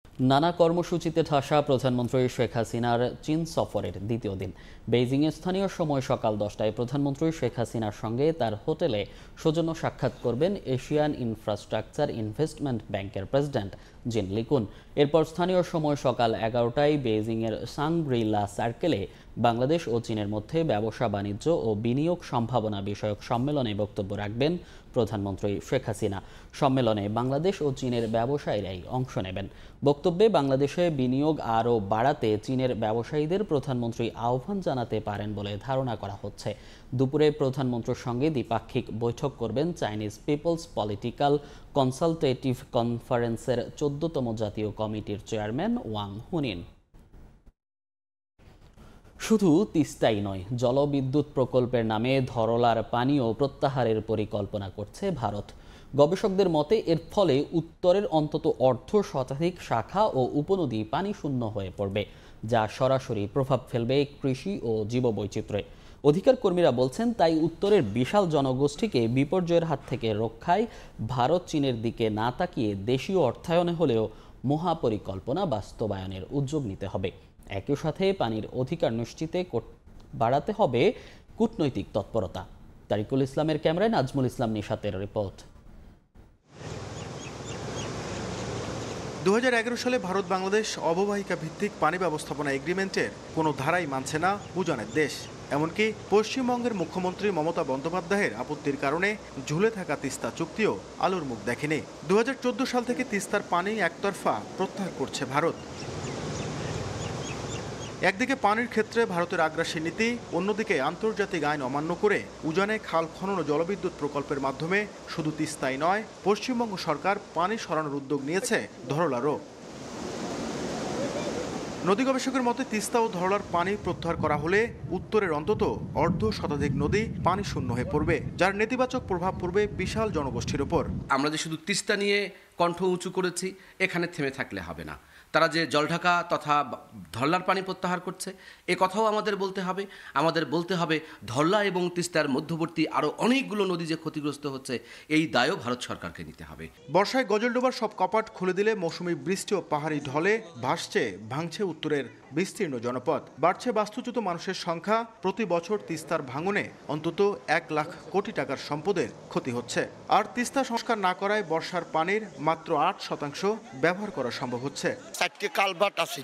নানা কর্মসূচিতে ঠাসা প্রধানমন্ত্রী শেখ হাসিনার চীন সফরের দ্বিতীয় দিন। বেইজিংয়ে স্থানীয় সময় সকাল 10টায় প্রধানমন্ত্রী শেখ হাসিনার সঙ্গে তার হোটেলে সৌজন্য সাক্ষাৎ করবেন এশিয়ান ইনফ্রাস্ট্রাকচার ইনভেস্টমেন্ট ব্যাংকের প্রেসিডেন্ট জিন লিকুন। এরপর স্থানীয় সময় সকাল 11টায় বেইজিংয়ের সাংগ্রিলা সার্কেলে বাংলাদেশ ও চীনের মধ্যে ব্যবসা বাণিজ্য ও বিনিয়োগ সম্ভাবনা বিষয়ক সম্মেলনে বক্তব্য রাখবেন প্রধানমন্ত্রী শেখ হাসিনা। সম্মেলনে বাংলাদেশ ও চীনের ব্যবসায়ীরাই অংশ নেবেন। বক্তব্যে বাংলাদেশে বিনিয়োগ আরও বাড়াতে চীনের ব্যবসায়ীদের প্রধানমন্ত্রী আহ্বান জানাতে পারেন বলে ধারণা করা হচ্ছে। দুপুরে প্রধানমন্ত্রীর সঙ্গে দ্বিপাক্ষিক বৈঠক করবেন চাইনিজ পিপলস পলিটিক্যাল কনসালটেটিভ কনফারেন্সের 14তম জাতীয় কমিটির চেয়ারম্যান ওয়াং হুনিন। শুধু তিস্তাই নয়, জলবিদ্যুৎ প্রকল্পের নামে ধরলার পানিও প্রত্যাহারের পরিকল্পনা করছে ভারত। গবেষকদের মতে এর ফলে উত্তরের অন্তত অর্ধ শতাধিক শাখা ও উপনদী পানি শূন্য হয়ে পড়বে, যা সরাসরি প্রভাব ফেলবে কৃষি ও জীববৈচিত্র্যে। অধিকার কর্মীরা বলছেন, তাই উত্তরের বিশাল জনগোষ্ঠীকে বিপর্যয়ের হাত থেকে রক্ষায় ভারত চীনের দিকে না তাকিয়ে দেশীয় অর্থায়নে হলেও মহাপরিকল্পনা বাস্তবায়নের উদ্যোগ নিতে হবে। একই সাথে পানির অধিকার নিশ্চিতে বাড়াতে হবে কূটনৈতিক তৎপরতা। তারিকুল ইসলামের ক্যামেরায় নাজমুল ইসলাম নিশাতের রিপোর্ট। 2011 সালে ভারত বাংলাদেশ অববাহিকা ভিত্তিক পানি ব্যবস্থাপনা এগ্রিমেন্টের কোনো ধারাই মানছে না উজানের দেশ। এমনকি পশ্চিমবঙ্গের মুখ্যমন্ত্রী মমতা বন্দ্যোপাধ্যায়ের আপত্তির কারণে ঝুলে থাকা তিস্তা চুক্তিও আলোর মুখ দেখেনি। 2014 সাল থেকে তিস্তার পানি একতরফা প্রত্যাহার করছে ভারত। একদিকে পানির ক্ষেত্রে ভারতের আগ্রাসী নীতি, অন্যদিকে আন্তর্জাতিক আইন অমান্য করে উজানে খাল খনন ও জলবিদ্যুৎ প্রকল্পের মাধ্যমে শুধু তিস্তাই নয়, পশ্চিমবঙ্গ সরকার পানি সরানোর উদ্যোগ নিয়েছে ধরলারও। নদী গবেষকের মতে তিস্তা ও ধরলার পানি প্রত্যাহার করা হলে উত্তরের অন্তত অর্ধ শতাধিক নদী পানি শূন্য হয়ে পড়বে, যার নেতিবাচক প্রভাব পড়বে বিশাল জনগোষ্ঠীর উপর। আমরা যে শুধু তিস্তা নিয়ে কণ্ঠ উঁচু করেছি, এখানে থেমে থাকলে হবে না। তারা যে জলঢাকা তথা ধরলার পানি প্রত্যাহার করছে, এ কথাও আমাদের বলতে হবে। আমাদের বলতে হবে ধরলা এবং তিস্তার মধ্যবর্তী আরও অনেকগুলো নদী যে ক্ষতিগ্রস্ত হচ্ছে, এই দায়ও ভারত সরকারকে নিতে হবে। বর্ষায় গজলডোবার সব কপাট খুলে দিলে মৌসুমী বৃষ্টি ও পাহাড়ি ঢলে ভাঙছে উত্তরের বিস্তীর্ণ জনপদ। বাড়ছে বাস্তুচ্যুত মানুষের সংখ্যা। প্রতি বছর তিস্তার ভাঙনে অন্তত 1 লাখ কোটি টাকার সম্পদের ক্ষতি হচ্ছে। আর তিস্তা সংস্কার না করায় বর্ষার পানির মাত্র 8% ব্যবহার করা সম্ভব হচ্ছে। 4টি কালভার্ট আছে,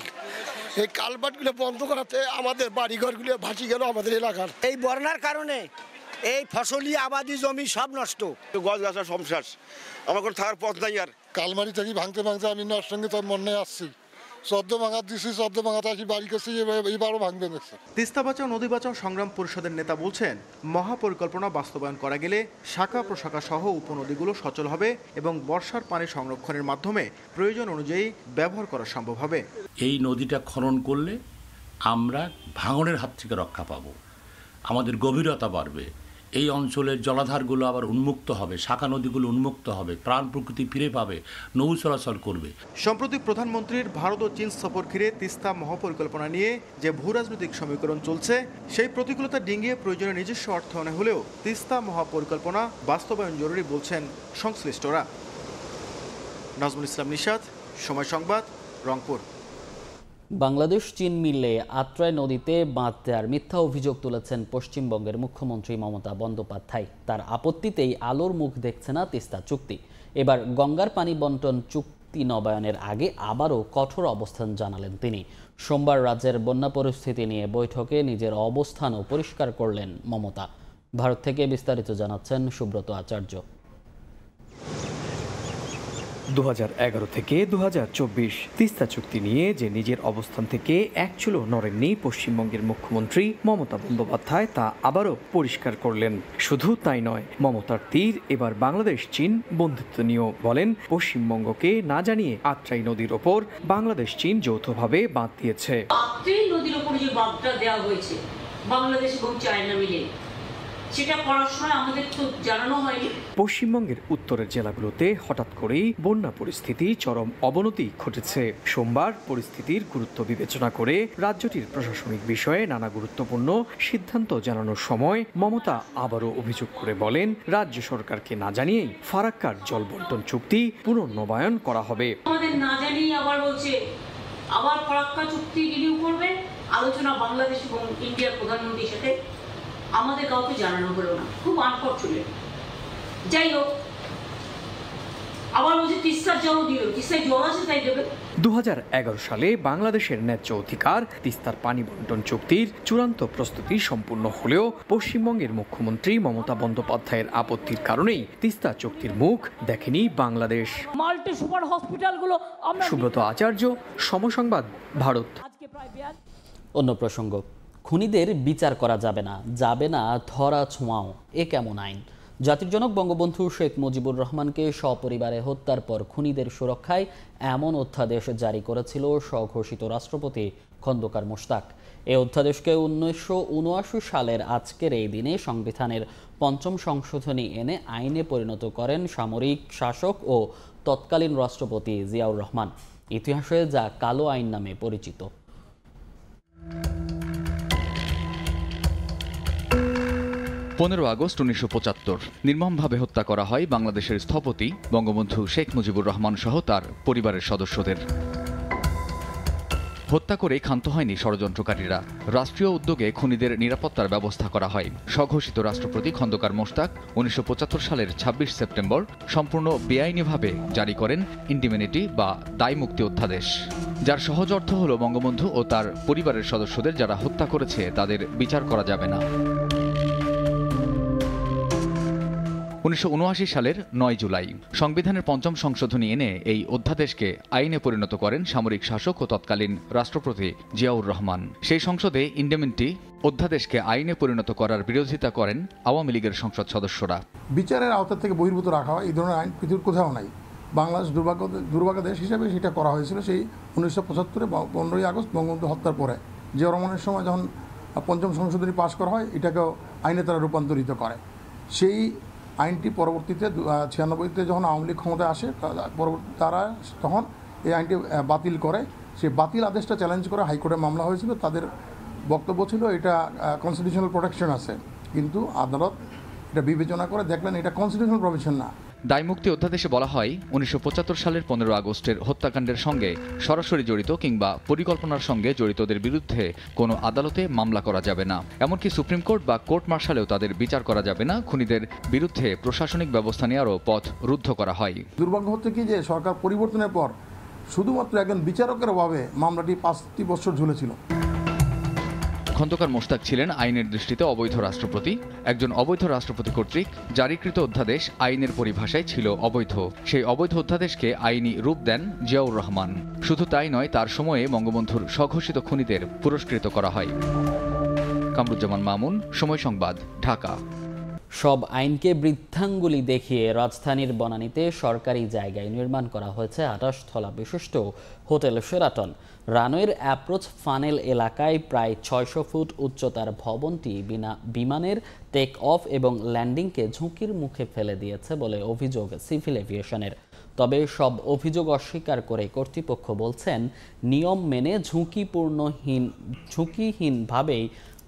এই কালভার্টগুলো বন্ধ করাতে আমাদের বাড়িঘরগুলো ভাসি গেল আমাদের এলাকার। এই বন্যার কারণে এই ফসলি আবাদি জমি সব নষ্ট, গাছ গাছা সংশ্বাস, আমার কোনো থাকার পথ নাই। আর কালমারি থেকে ভাঙতে আমি নর সঙ্গে তোর মনে আসছি 14 ভাঙা দিচ্ছি, 14 ভাঙাতে আসি বাড়ি করছি, এবারও ভাঙবে দেখছে। তিস্তা বাঁচাও নদী বাঁচাও সংগ্রাম পরিষদের নেতা বলছেন, মহাপরিকল্পনা বাস্তবায়ন করা গেলে শাখা প্রশাখা সহ উপনদীগুলো সচল হবে এবং বর্ষার পানি সংরক্ষণের মাধ্যমে প্রয়োজন অনুযায়ী ব্যবহার করা সম্ভব হবে। এই নদীটা খনন করলে আমরা ভাঙনের হাত থেকে রক্ষা পাবো, আমাদের গভীরতা বাড়বে, এই অঞ্চলের জলাধারগুলো আবার উন্মুক্ত হবে, শাখা নদীগুলো উন্মুক্ত হবে, প্রাণ প্রকৃতি ফিরে পাবে, নৌ চলাচল করবে। সম্প্রতি প্রধানমন্ত্রীর ভারত ও চীন সফর ঘিরে তিস্তা মহাপরিকল্পনা নিয়ে যে ভূরাজনৈতিক সমীকরণ চলছে, সেই প্রতিকূলতা ডিঙিয়ে প্রয়োজনীয় নিজস্ব অর্থায়নে হলেও তিস্তা মহাপরিকল্পনা বাস্তবায়ন জরুরি বলছেন সংশ্লিষ্টরা। নাজমুল ইসলাম নিশাত, সময় সংবাদ, রংপুর। বাংলাদেশ চীন মিলে আত্রাই নদীতে বাঁধ দেওয়ার মিথ্যা অভিযোগ তুলেছেন পশ্চিমবঙ্গের মুখ্যমন্ত্রী মমতা বন্দ্যোপাধ্যায়। তার আপত্তিতেই আলোর মুখ দেখছে না তিস্তা চুক্তি। এবার গঙ্গার পানি বন্টন চুক্তি নবায়নের আগে আবারও কঠোর অবস্থান জানালেন তিনি। সোমবার রাজ্যের বন্যা পরিস্থিতি নিয়ে বৈঠকে নিজের অবস্থানও পরিষ্কার করলেন মমতা। ভারত থেকে বিস্তারিত জানাচ্ছেন সুব্রত আচার্য। 2011 থেকে 2024 তিস্তা চুক্তি নিয়ে যে নিজের অবস্থান থেকে এক চুলো নড়েননি পশ্চিমবঙ্গের মুখ্যমন্ত্রী মমতা বন্দ্যোপাধ্যায়, তা আবারও পরিষ্কার করলেন। শুধু তাই নয়, মমতার তীর এবার বাংলাদেশ চীন বন্ধুত্ব নিয়েও। বলেন, পশ্চিমবঙ্গকে না জানিয়ে আত্রাই নদীর ওপর বাংলাদেশ চীন যৌথভাবে বাঁধ দিয়েছে। আত্রাই নদীর ওপর যে বাঁধটা দেওয়া হয়েছে বাংলাদেশ এবং চায়না মিলে, সেটা করার সময় আমাদের তো জানানো হয়নি। পশ্চিমবঙ্গের উত্তরের জেলাগুলোতে হঠাৎ করেই বন্যা পরিস্থিতি চরম অবনতি ঘটেছে। সোমবার পরিস্থিতির গুরুত্ব বিবেচনা করে রাজ্যটির প্রশাসনিক বিষয়ে নানা গুরুত্বপূর্ণ সিদ্ধান্ত জানানোর সময় মমতা আবারও অভিযোগ করে বলেন, রাজ্য সরকারকে না জানিয়েই ফারাক্কার জল বন্টন চুক্তি পুনর্নবায়ন করা হবে। আমাদের না জানিয়ে আবার বলছে আবার ফারাক্কা চুক্তি রিনিউ করবে, আলোচনা বাংলাদেশ এবং ইন্ডিয়ার প্রধানমন্ত্রীর সাথে, আমাদের কাউকে জানানো হলো না। খুব আনফরচুনেট। যাই হোক, আবার বলছে তিস্তার জলও দিল, তিস্তায় জল আছে তাই দেবে। 2011 সালে বাংলাদেশের ন্যায্য অধিকার তিস্তার পানি বন্টন চুক্তির চূড়ান্ত প্রস্তুতি সম্পূর্ণ হলেও পশ্চিমবঙ্গের মুখ্যমন্ত্রী মমতা বন্দ্যোপাধ্যায়ের আপত্তির কারণেই তিস্তা চুক্তির মুখ দেখেনি বাংলাদেশ। মাল্টি সুপার হসপিটালগুলো সুব্রত আচার্য, সমসংবাদ, ভারত। অন্য প্রসঙ্গ, খুনিদের বিচার করা যাবে না ধরা ছোঁয়াও, এ কেমন আইন? জাতির জনক বঙ্গবন্ধু শেখ মুজিবুর রহমানকে সপরিবারে হত্যার পর খুনিদের সুরক্ষায় এমন অধ্যাদেশ জারি করেছিল স্বঘোষিত রাষ্ট্রপতি খন্দকার মোশতাক। এই অধ্যাদেশকে 1979 সালের আজকের এই দিনে সংবিধানের ৫ম সংশোধনী এনে আইনে পরিণত করেন সামরিক শাসক ও তৎকালীন রাষ্ট্রপতি জিয়াউর রহমান। ইতিহাসে যা কালো আইন নামে পরিচিত। 15 আগস্ট 1975 নির্মমভাবে হত্যা করা হয় বাংলাদেশের স্থপতি বঙ্গবন্ধু শেখ মুজিবুর রহমান সহ তার পরিবারের সদস্যদের। হত্যা করে ক্ষান্ত হয়নি ষড়যন্ত্রকারীরা। রাষ্ট্রীয় উদ্যোগে খুনিদের নিরাপত্তার ব্যবস্থা করা হয়। স্বঘোষিত রাষ্ট্রপতি খন্দকার মোশতাক 1975 সালের 26 সেপ্টেম্বর সম্পূর্ণ বেআইনিভাবে জারি করেন ইন্ডিমেনিটি বা দায়মুক্তি অধ্যাদেশ, যার সহজ অর্থ হল বঙ্গবন্ধু ও তার পরিবারের সদস্যদের যারা হত্যা করেছে তাদের বিচার করা যাবে না। 1979 সালের 9 জুলাই সংবিধানের 5ম সংশোধনী এনে এই অধ্যাদেশকে আইনে পরিণত করেন সামরিক শাসক ও তৎকালীন রাষ্ট্রপতি জিয়াউর রহমান। সেই সংসদে ইন্ডেমেনিটি অধ্যাদেশকে আইনে পরিণত করার বিরোধিতা করেন আওয়ামী লীগের সংসদ সদস্যরা। বিচারের আওতা থেকে বহির্ভূত রাখা হয়, এই ধরনের আইন পৃথিবীর কোথাও নাই। বাংলাদেশ দুর্ভাগ্য দেশ হিসেবে সেটা করা হয়েছিল সেই 1975 15ই আগস্ট বঙ্গবন্ধু হত্যার পরে। জিয়াউর রহমানের সময় যখন 5ম সংশোধনী পাশ করা হয়, এটাকেও আইনে তারা রূপান্তরিত করে। সেই আইনটি পরবর্তীতে 96-তে যখন আওয়ামী লীগ ক্ষমতায় আসে, তারা তখন এই আইনটি বাতিল করে। সেই বাতিল আদেশটা চ্যালেঞ্জ করে হাইকোর্টে মামলা হয়েছিল। তাদের বক্তব্য ছিল এটা কনস্টিটিউশনাল প্রোটেকশন আছে, কিন্তু আদালত এটা বিবেচনা করে দেখলেন এটা কনস্টিটিউশনাল প্রভিশন না। দায়মুক্তি অধ্যাদেশে বলা হয় 1975 সালের 15 আগস্টের হত্যাকাণ্ডের সঙ্গে সরাসরি জড়িত কিংবা পরিকল্পনার সঙ্গে জড়িতদের বিরুদ্ধে কোনো আদালতে মামলা করা যাবে না। এমনকি সুপ্রিম কোর্ট বা কোর্ট মার্শালেও তাদের বিচার করা যাবে না। খুনিদের বিরুদ্ধে প্রশাসনিক ব্যবস্থা নেওয়ারও পথ রুদ্ধ করা হয়। দুর্ভাগ্য হচ্ছে কি যে সরকার পরিবর্তনের পর শুধুমাত্র একজন বিচারকের অভাবে মামলাটি 5টি বছর ঝুলেছিল। খন্দকার মোশতাক ছিলেন আইনের দৃষ্টিতে অবৈধ রাষ্ট্রপতি। একজন অবৈধ রাষ্ট্রপতি কর্তৃক জারিকৃত অধ্যাদেশ আইনের পরিভাষায় ছিল অবৈধ। সেই অবৈধ অধ্যাদেশকে আইনি রূপ দেন জিয়াউর রহমান। শুধু তাই নয়, তার সময়ে বঙ্গবন্ধুর স্বঘোষিত খুনিদের পুরস্কৃত করা হয়। কামরুজ্জামান মামুন, সময় সংবাদ, ঢাকা। সব আইনকে বৃদ্ধাঙ্গুলি দেখিয়ে রাজধানীর বনানীতে সরকারি জায়গায় নির্মাণ করা হয়েছে 28 তলা বিশিষ্ট হোটেল শেরাটন। রানওয়ের অ্যাপ্রোচ ফানেল এলাকায় প্রায় 600 ফুট উচ্চতার ভবনটি বিমানের টেক অফ এবং ল্যান্ডিংকে ঝুঁকির মুখে ফেলে দিয়েছে বলে অভিযোগ সিভিল এভিয়েশনের। তবে সব অভিযোগ অস্বীকার করে কর্তৃপক্ষ বলছেন নিয়ম মেনে ঝুঁকিহীনভাবেই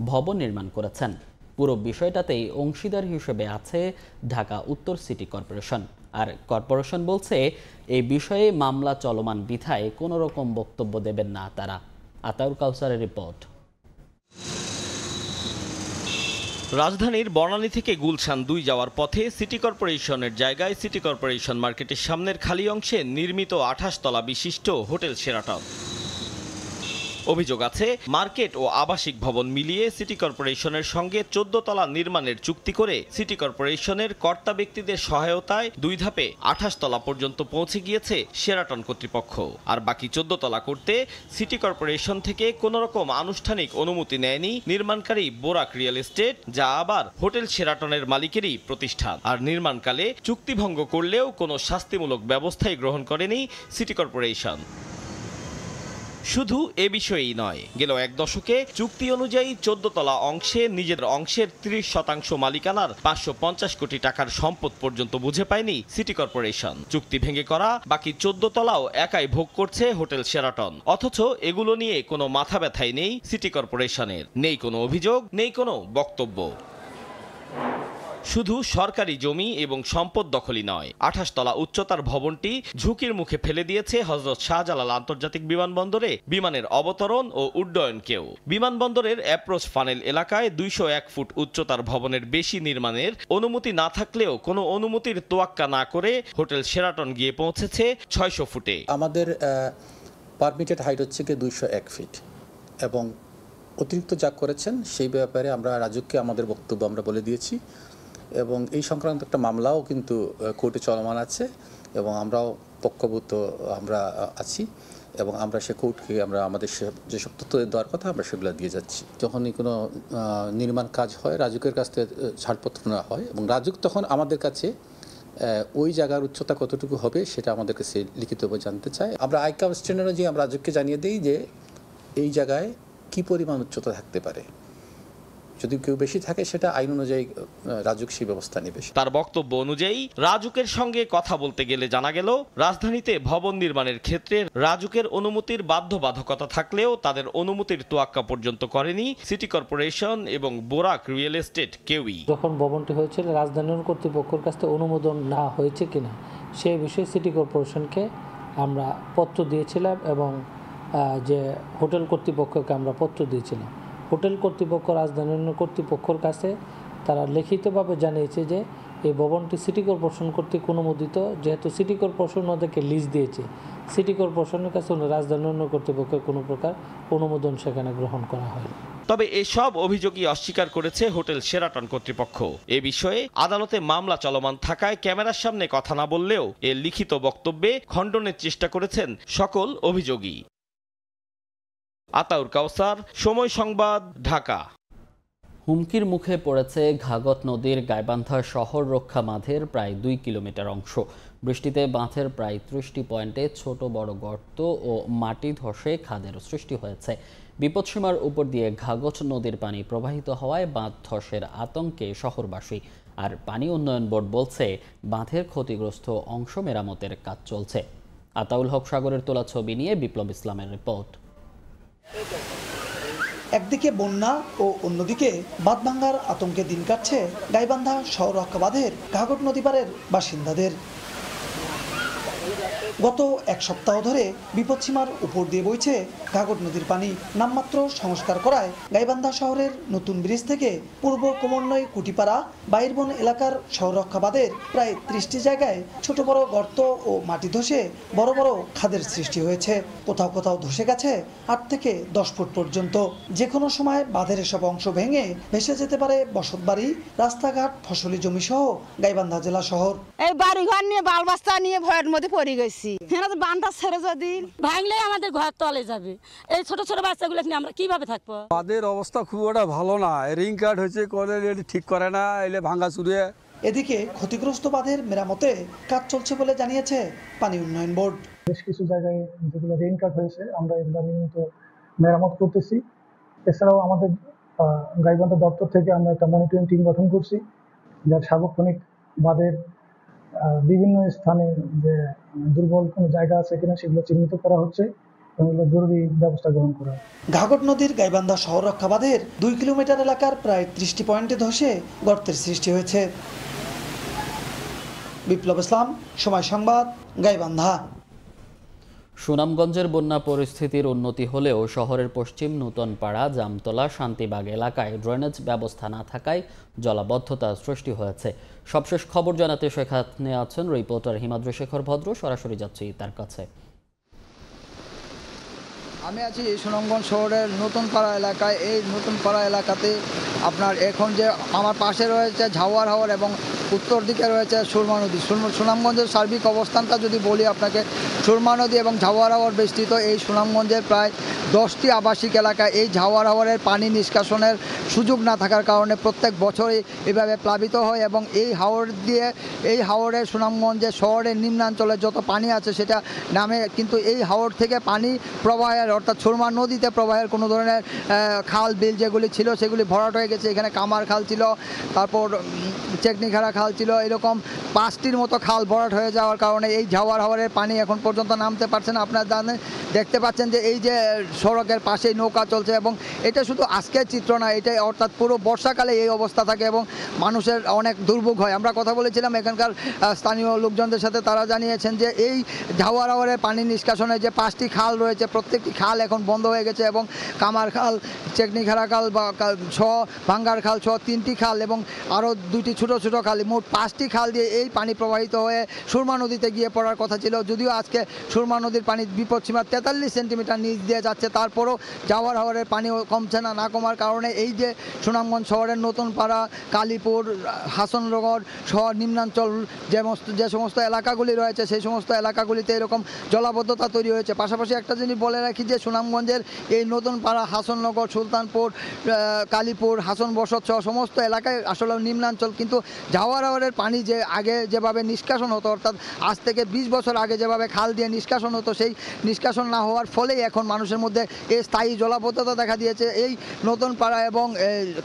ভবন নির্মাণ করেছেন। পুরো বিষয়টাতেই অংশীদার হিসেবে আছে ঢাকা উত্তর সিটি কর্পোরেশন। আর কর্পোরেশন বলছে এই বিষয়ে মামলা চলমান বিধায় কোনো রকম বক্তব্য দেবেন না তারা। আতাউর কাউসারের রিপোর্ট। রাজধানীর বনানী থেকে গুলশান 2 যাওয়ার পথে সিটি কর্পোরেশনের জায়গায় সিটি কর্পোরেশন মার্কেটের সামনের খালি অংশে নির্মিত 28 তলা বিশিষ্ট হোটেল শেরাটন। অভিযোগ আছে মার্কেট ও আবাসিক ভবন মিলিয়ে সিটি কর্পোরেশনের সঙ্গে 14 তলা নির্মাণের চুক্তি করে সিটি কর্পোরেশনের কর্তা ব্যক্তিদের সহায়তায় 2 ধাপে 28 তলা পর্যন্ত পৌঁছে গিয়েছে শেরাটন কর্তৃপক্ষ। আর বাকি 14 তলা করতে সিটি কর্পোরেশন থেকে কোনো রকম আনুষ্ঠানিক অনুমতি নেয়নি নির্মাণকারী বোরাক রিয়েল এস্টেট, যা আবার হোটেল শেরাটনের মালিকেরই প্রতিষ্ঠান। আর নির্মাণকালে চুক্তিভঙ্গ করলেও কোনো শাস্তিমূলক ব্যবস্থাই গ্রহণ করেনি সিটি কর্পোরেশন। শুধু এ বিষয়েই নয়, গেল এক দশকে চুক্তি অনুযায়ী 14 তলা অংশে নিজের অংশের 30% মালিকানার 550 কোটি টাকার সম্পদ পর্যন্ত বুঝে পায়নি সিটি কর্পোরেশন। চুক্তি ভেঙে করা বাকি 14 তলাও একাই ভোগ করছে হোটেল শেরাটন। অথচ এগুলো নিয়ে কোনো মাথা ব্যথাই নেই সিটি কর্পোরেশনের, নেই কোনো অভিযোগ, নেই কোনো বক্তব্য। শুধু সরকারি জমি এবং সম্পদ দখলই নয়, 28 তলা উচ্চতার ভবনটি ঝুঁকির মুখে ফেলে দিয়েছে হযরত শাহজালাল আন্তর্জাতিক বিমানবন্দরে বিমানের অবতরণ ও উড্ডয়নকেও। বিমানবন্দরের অ্যাপ্রোচ ফানেল এলাকায় 201 ফুট উচ্চতার ভবনের বেশি নির্মাণের অনুমতি না থাকলেও কোনো অনুমতির তোয়াক্কা না করে হোটেল শেরাটন গিয়ে পৌঁছেছে 600 ফুটে। আমাদের পারমিটেড হাইট হচ্ছে কি 201 ফিট এবং অতিরিক্ত যা করেছেন সেই ব্যাপারে আমরা রাজুককে আমাদের বক্তব্য আমরা বলে দিয়েছি এবং এই সংক্রান্ত একটা মামলাও কিন্তু কোর্টে চলমান আছে এবং আমরাও পক্ষভূত আমরা আছি এবং আমরা সে কোর্টকে আমরা আমাদের যেসব তথ্য দেওয়ার কথা আমরা সেগুলো দিয়ে যাচ্ছি। যখনই কোনো নির্মাণ কাজ হয় রাজুকের কাছ থেকে ছাড়পত্র নেওয়া হয় এবং রাজুক তখন আমাদের কাছে ওই জায়গার উচ্চতা কতটুকু হবে সেটা আমাদের কাছে লিখিতভাবে জানতে চায়। আমরা আইকাম স্ট্যান্ডার্ড অনুযায়ী আমরা রাজুককে জানিয়ে দিই যে এই জায়গায় কি পরিমাণ উচ্চতা থাকতে পারে, যদি কেউ বেশি থাকে সেটা আইন অনুযায়ী রাজুক সেই ব্যবস্থা নেবে। তার বক্তব্য অনুযায়ী রাজুকের সঙ্গে কথা বলতে গেলে জানা গেল রাজধানীতে ভবন নির্মাণের ক্ষেত্রে রাজুকের অনুমতির বাধ্যবাধকতা থাকলেও তাদের অনুমতির তোয়াক্কা পর্যন্ত করেনি সিটি কর্পোরেশন এবং বোরাক রিয়েল এস্টেট কেউই। যখন ভবনটি হয়েছিল রাজধানীর কর্তৃপক্ষের কাছে অনুমোদন না হয়েছে কিনা সেই বিষয়ে সিটি কর্পোরেশনকে আমরা পত্র দিয়েছিলাম এবং যে হোটেল কর্তৃপক্ষকে আমরা পত্র দিয়েছিলাম। হোটেল কর্তৃপক্ষ রাজধানীর কর্তৃপক্ষের কাছে তারা লিখিতভাবে জানিয়েছে যে এই ভবনটি সিটি কর্পোরেশন কর্তৃক অনুমোদিত, যেহেতু সিটি কর্পোরেশন ওদেরকে লিজ দিয়েছে, সিটি কর্পোরেশনের কাছে রাজধানীর কর্তৃপক্ষের কোনো প্রকার অনুমোদন সেখানে গ্রহণ করা হয়নি। তবে এসব অভিযোগই অস্বীকার করেছে হোটেল শেরাটন কর্তৃপক্ষ। এ বিষয়ে আদালতে মামলা চলমান থাকায় ক্যামেরার সামনে কথা না বললেও এর লিখিত বক্তব্যে খণ্ডনের চেষ্টা করেছেন সকল অভিযোগী। আতাউর কাউসার, সময় সংবাদ, ঢাকা। হুমকির মুখে পড়েছে ঘাগত নদীর গাইবান্ধা শহর রক্ষা বাঁধের প্রায় 2 কিলোমিটার অংশ। বৃষ্টিতে বাঁধের প্রায় 30টি পয়েন্টে ছোট বড় গর্ত ও মাটি ধসে খাদের সৃষ্টি হয়েছে। বিপদসীমার উপর দিয়ে ঘাগত নদীর পানি প্রবাহিত হওয়ায় বাঁধ ধসের আতঙ্কে শহরবাসী। আর পানি উন্নয়ন বোর্ড বলছে বাঁধের ক্ষতিগ্রস্ত অংশ মেরামতের কাজ চলছে। আতাউল হক সাগরের তোলা ছবি নিয়ে বিপ্লব ইসলামের রিপোর্ট। একদিকে বন্যা ও অন্যদিকে বাঁধ ভাঙার আতঙ্কে দিন কাটছে গাইবান্ধা শহর রক্ষা বাঁধের ঘাগট নদী পাড়ের বাসিন্দাদের। গত এক সপ্তাহ ধরে বিপদসীমার উপর দিয়ে বইছে ঘাগট নদীর পানি। নামমাত্র সংস্কার করায় গাইবান্ধা শহরের নতুন ব্রিজ থেকে পূর্ব কোমরনই কুটিপাড়া বাইরবন এলাকার শহর রক্ষা বাঁধের প্রায় 30টি জায়গায় ছোট বড় গর্ত ও মাটি ধসে বড় বড় খাদের সৃষ্টি হয়েছে। কোথাও কোথাও ধসে গেছে 8 থেকে 10 ফুট পর্যন্ত। যে কোনো সময় বাঁধের এসব অংশ ভেঙে ভেসে যেতে পারে বসতবাড়ি, রাস্তাঘাট, ফসলি জমি সহ গাইবান্ধা জেলা শহর। এই বাড়িঘর নিয়ে বাল বাস্তা নিয়ে ভয়ের মধ্যে পড়ে গেছি। বাঁধটা ছেড়ে যদি ভাঙলে আমাদের ঘর তলে যাবে। এই ছোট ছোট বাচ্চাগুলো নিয়ে আমরা কিভাবে থাকবো? বাঁধের অবস্থা খুব একটা ভালো না, রিং কাট হয়েছে, ঠিক করে না, এলে ভাঙা চুরিয়ে। এদিকে ক্ষতিগ্রস্ত বাঁধের মেরামতে কাজ চলছে বলে জানিয়েছে পানি উন্নয়ন বোর্ড। বেশ কিছু জায়গায় যেগুলো রেইন কাট হয়েছে আমরা এগুলো নিয়মিত মেরামত করতেছি। এছাড়াও আমাদের গাইবান্ধা দপ্তর থেকে আমরা একটা মনিটরিং টিম গঠন করছি, যার সার্বক্ষণিক বাঁধের বিভিন্ন স্থানে যে দুর্বল কোনো জায়গা আছে কিনা সেগুলো চিহ্নিত করা হচ্ছে এবং জরুরি ব্যবস্থা গ্রহণ করা। ঘাগট নদীর গাইবান্ধা শহর রক্ষা বাঁধের 2 কিলোমিটার এলাকার প্রায় 30টি পয়েন্টে ধসে গর্তের সৃষ্টি হয়েছে। বিপ্লব ইসলাম, সময় সংবাদ, গাইবান্ধা। সুনামগঞ্জের বন্যা পরিস্থিতির উন্নতি হলেও শহরের পশ্চিম নূতনপাড়া, জামতলা, শান্তিবাগ এলাকায় ড্রেনেজ ব্যবস্থা না থাকায় জলাবদ্ধতা সৃষ্টি হয়েছে। সবশেষ খবর জানাতে সেখানে আছেন রিপোর্টার হিমাদ্রি শেখর ভদ্র। সরাসরি যাচ্ছি তার কাছে। আমি আছি সুনামগঞ্জ শহরের নতুনপাড়া এলাকায়। এই নতুনপাড়া এলাকাতে আপনার এখন যে আমার পাশে রয়েছে ঝাওয়ার হাওর এবং উত্তর দিকে রয়েছে সুরমা নদী। সুনামগঞ্জের সার্বিক অবস্থানটা যদি বলি আপনাকে, সুরমা নদী এবং ঝাওয়ার হাওর বেষ্টিত এই সুনামগঞ্জের প্রায় 10টি আবাসিক এলাকা এই ঝাওয়ার হাওরের পানি নিষ্কাশনের সুযোগ না থাকার কারণে প্রত্যেক বছরই এভাবে প্লাবিত হয় এবং এই হাওরে সুনামগঞ্জের শহরের নিম্নাঞ্চলে যত পানি আছে সেটা নামে, কিন্তু এই হাওর থেকে পানি প্রবাহের অর্থাৎ সুরমা নদীতে প্রবাহের কোনো ধরনের খাল বিল যেগুলি ছিল সেগুলি ভরাট হয়ে গেছে। এখানে কামার খাল ছিল, তারপর চেকনিখাড়া খাল ছিল, এরকম 5টির মতো খাল ভরাট হয়ে যাওয়ার কারণে এই ঝাওয়ার হাওরের পানি এখন পর্যন্ত নামতে পারছে না। আপনারা জানেন, দেখতে পাচ্ছেন যে এই যে সড়কের পাশেই নৌকা চলছে এবং এটা শুধু আজকের চিত্র না, এটা অর্থাৎ পুরো বর্ষাকালে এই অবস্থা থাকে এবং মানুষের অনেক দুর্ভোগ হয়। আমরা কথা বলেছিলাম এখানকার স্থানীয় লোকজনদের সাথে, তারা জানিয়েছেন যে এই ঝাওয়ার হাওরের পানি নিষ্কাশনের যে 5টি খাল রয়েছে প্রত্যেকটি খাল এখন বন্ধ হয়ে গেছে এবং কামার খাল, চেকনিখাড়া খাল বা ভাঙ্গার খাল সহ 3টি খাল এবং আরও 2টি ছোটো ছোটো খাল, মোট 5টি খাল দিয়ে এই পানি প্রবাহিত হয়ে সুরমা নদীতে গিয়ে পড়ার কথা ছিল। যদিও আজকে সুরমা নদীর পানি বিপদসীমা 43 সেন্টিমিটার নিচ দিয়ে যাচ্ছে, তারপরও ঝাওয়ার হাওরের পানিও কমছে না। না কমার কারণে এই যে সুনামগঞ্জ শহরের নতুন পাড়া, কালীপুর, হাসননগর শহর নিম্নাঞ্চল যে সমস্ত এলাকাগুলি রয়েছে সেই সমস্ত এলাকাগুলিতে এরকম জলাবদ্ধতা তৈরি হয়েছে। পাশাপাশি একটা জিনিস বলে রাখি যে সুনামগঞ্জের এই নতুন পাড়া, হাসননগর, সুলতানপুর, কালীপুর, হাসন বসত সহ সমস্ত এলাকায় আসলে নিম্নাঞ্চল, কিন্তু ঝাওয়ার হাওরের পানি যে আগে যেভাবে নিষ্কাশন হতো, অর্থাৎ আজ থেকে 20 বছর আগে যেভাবে খাল দিয়ে নিষ্কাশন হতো, সেই নিষ্কাশন না হওয়ার ফলেই এখন মানুষের মধ্যে এই স্থায়ী জলাবদ্ধতা দেখা দিয়েছে। এই নতুন পাড়া এবং